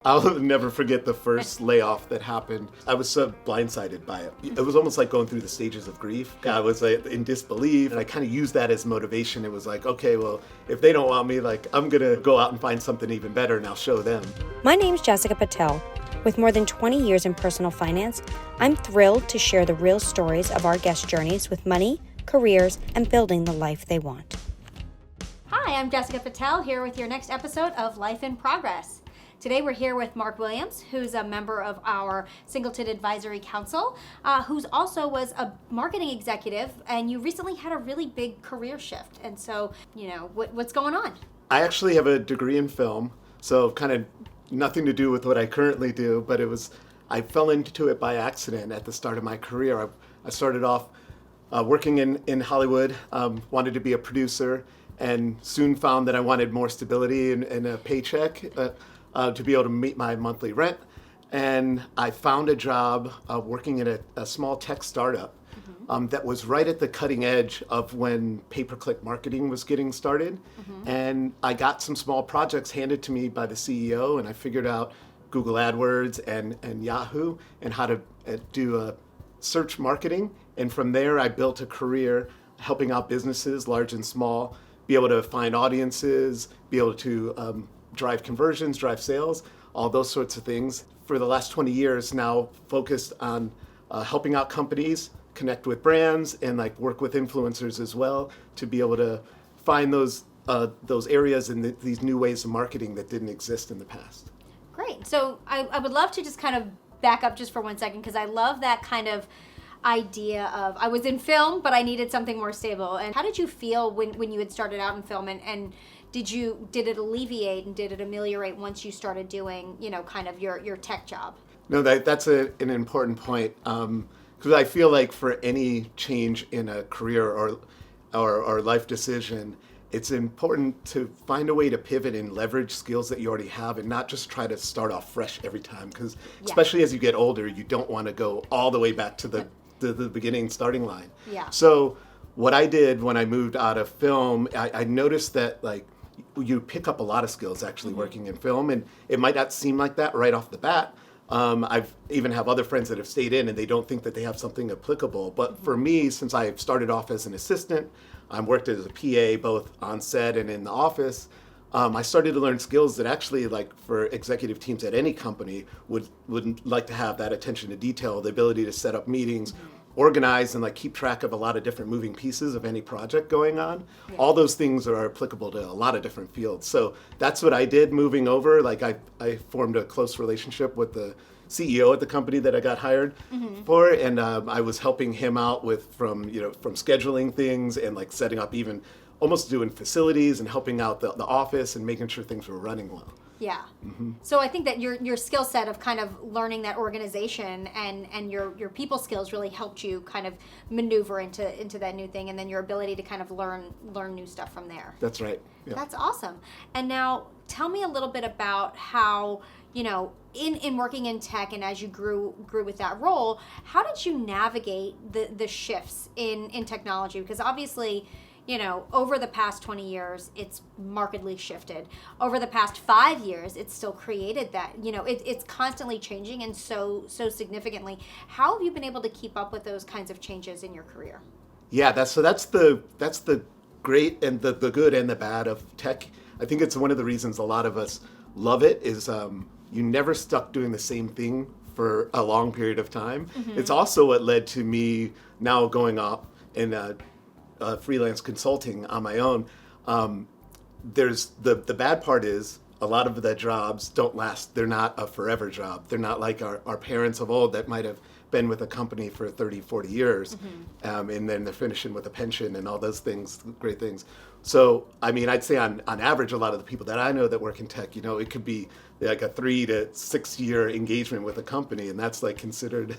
I'll never forget the first layoff that happened. I was so blindsided by it. It was almost like going through the stages of grief. I was in disbelief, and I kind of used that as motivation. It was like, okay, well, if they don't want me, I'm gonna go out and find something even better, and I'll show them. My name's Jessica Patel. With more than 20 years in personal finance, I'm thrilled to share the real stories of our guest journeys with money, careers, and building the life they want. Hi, I'm Jessica Patel here with your next episode of Life in Progress. Today we're here with Mark Williams, who's a member of our Singleton Advisory Council, who's also was a marketing executive, and you recently had a really big career shift. And so, what's going on? I actually have a degree in film, so kind of nothing to do with what I currently do, but I fell into it by accident at the start of my career. I started off working in Hollywood, wanted to be a producer, and soon found that I wanted more stability and a paycheck to be able to meet my monthly rent. And I found a job working at a small tech startup that was right at the cutting edge of when pay-per-click marketing was getting started. And I got some small projects handed to me by the CEO, and I figured out Google AdWords and Yahoo and how to do search marketing. And from there, I built a career helping out businesses, large and small, be able to find audiences, be able to drive conversions, drive sales, all those sorts of things. For the last 20 years now, focused on helping out companies connect with brands and work with influencers as well to be able to find those areas and these new ways of marketing that didn't exist in the past. Great. So I would love to just kind of back up just for 1 second, because I love that kind of idea of I was in film, but I needed something more stable. And how did you feel when you had started out in film, and did it alleviate and did it ameliorate once you started doing, kind of your tech job? No, that's an important point. Because I feel like for any change in a career or life decision, it's important to find a way to pivot and leverage skills that you already have and not just try to start off fresh every time. Because especially as you get older, you don't want to go all the way back to the beginning starting line. Yeah. So what I did when I moved out of film, I noticed that you pick up a lot of skills actually working in film, and it might not seem like that right off the bat. I've even have other friends that have stayed in and they don't think that they have something applicable. But for me, since I started off as an assistant, I worked as a PA both on set and in the office. I started to learn skills that actually, for executive teams at any company, would like to have that attention to detail, the ability to set up meetings, organize and keep track of a lot of different moving pieces of any project going on. Yeah. All those things are applicable to a lot of different fields. So that's what I did moving over. I formed a close relationship with the CEO at the company that I got hired for, and I was helping him out from scheduling things and setting up, even almost doing facilities and helping out the office and making sure things were running well. Yeah. So I think that your skill set of kind of learning that organization and your people skills really helped you kind of maneuver into that new thing, and then your ability to kind of learn new stuff from there. That's right. Yeah. That's awesome. And now tell me a little bit about how, in working in tech and as you grew with that role, how did you navigate the shifts in technology? Because obviously, over the past 20 years, it's markedly shifted. Over the past 5 years, it's still created that, it's constantly changing and so significantly. How have you been able to keep up with those kinds of changes in your career? Yeah, that's the great and the good and the bad of tech. I think it's one of the reasons a lot of us love it is you never stuck doing the same thing for a long period of time. It's also what led to me now going off in freelance consulting on my own. There's the bad part is a lot of the jobs don't last. They're not a forever job. They're not like our parents of old that might have been with a company for 30, 40 years, and then they're finishing with a pension and all those things, great things. So, I'd say on average, a lot of the people that I know that work in tech, it could be a 3 to 6 year engagement with a company, and that's considered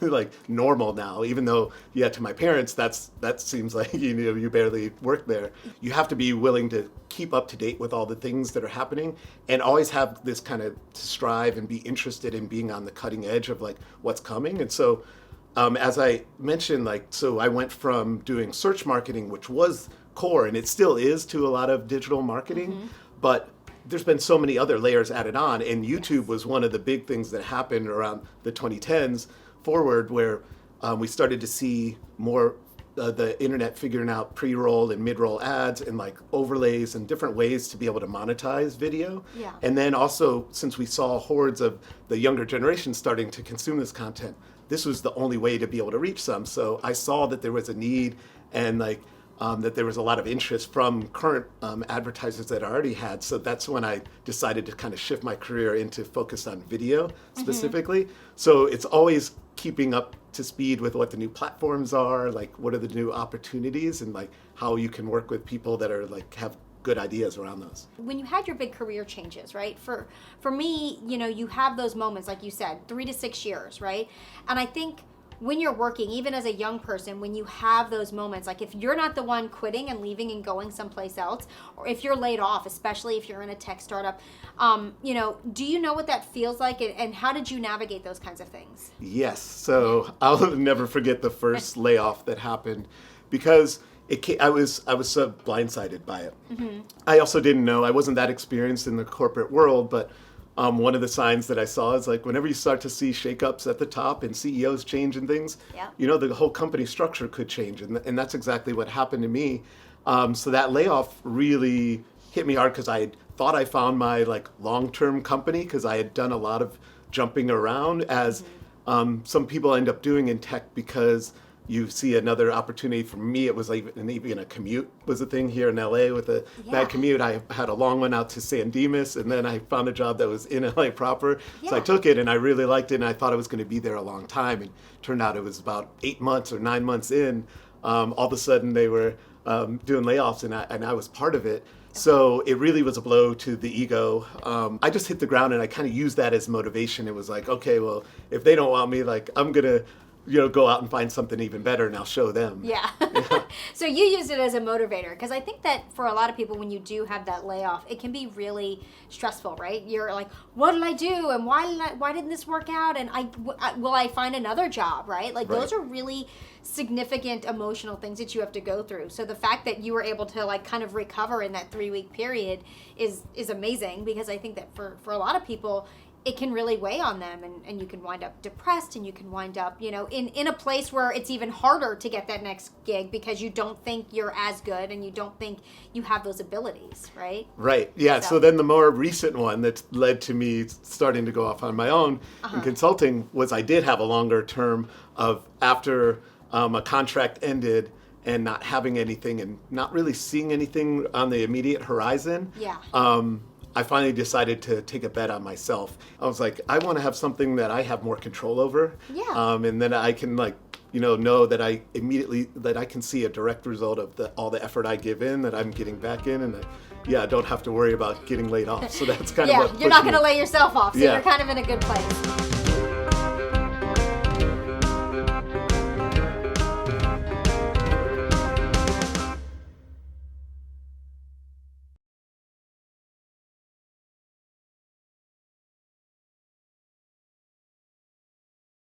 normal now. Even though, to my parents, that seems like you barely work there. You have to be willing to keep up to date with all the things that are happening, and always have this kind of strive and be interested in being on the cutting edge of what's coming. And so, as I mentioned, so I went from doing search marketing, which was core, and it still is to a lot of digital marketing, but there's been so many other layers added on, and YouTube was one of the big things that happened around the 2010s forward, where we started to see more the internet figuring out pre-roll and mid-roll ads and like overlays and different ways to be able to monetize video. Yeah. And then also, since we saw hordes of the younger generation starting to consume this content, this was the only way to be able to reach some. So I saw that there was a need, and like that there was a lot of interest from current advertisers that I already had. So that's when I decided to kind of shift my career into focus on video specifically. So it's always keeping up to speed with what the new platforms are, like what are the new opportunities, and like how you can work with people that are like have good ideas around those. When you had your big career changes, right? For me, you have those moments, like you said, 3 to 6 years, right? And I think when you're working, even as a young person, when you have those moments, like if you're not the one quitting and leaving and going someplace else, or if you're laid off, especially if you're in a tech startup, do you know what that feels like, and how did you navigate those kinds of things? Yes. So I'll never forget the first layoff that happened, because I was so blindsided by it. I also didn't know, I wasn't that experienced in the corporate world, but one of the signs that I saw is like whenever you start to see shakeups at the top and CEOs change and things, the whole company structure could change. And that's exactly what happened to me. So that layoff really hit me hard, because I had thought I found my like long-term company, because I had done a lot of jumping around, as some people end up doing in tech, because you see another opportunity. For me, it was like even a commute was a thing here in LA with a bad commute. I had a long one out to San Dimas, and then I found a job that was in LA proper. So I took it, and I really liked it, and I thought I was going to be there a long time. And turned out it was about 8 months or 9 months in. All of a sudden, they were doing layoffs, and I was part of it. So it really was a blow to the ego. I just hit the ground, and I kind of used that as motivation. It was like, okay, well, if they don't want me, like I'm going to go out and find something even better, and I'll show them. Yeah. So you used it as a motivator, because I think that for a lot of people, when you do have that layoff, it can be really stressful, right? You're like, what did I do? And why didn't this work out? And will I find another job, right? Like those are really significant emotional things that you have to go through. So the fact that you were able to like kind of recover in that 3-week period is amazing, because I think that for a lot of people, it can really weigh on them, and you can wind up depressed, and you can wind up, in a place where it's even harder to get that next gig, because you don't think you're as good, and you don't think you have those abilities, right? Right, yeah. So then the more recent one that led to me starting to go off on my own in consulting was I did have a longer term of after a contract ended and not having anything and not really seeing anything on the immediate horizon. Yeah. I finally decided to take a bet on myself. I was like, I want to have something that I have more control over. Yeah. And then I can know that I can see a direct result of all the effort I give in, that I'm getting back in, and I don't have to worry about getting laid off. So that's kind of what you're not going to lay yourself off, so Yeah. you're kind of in a good place.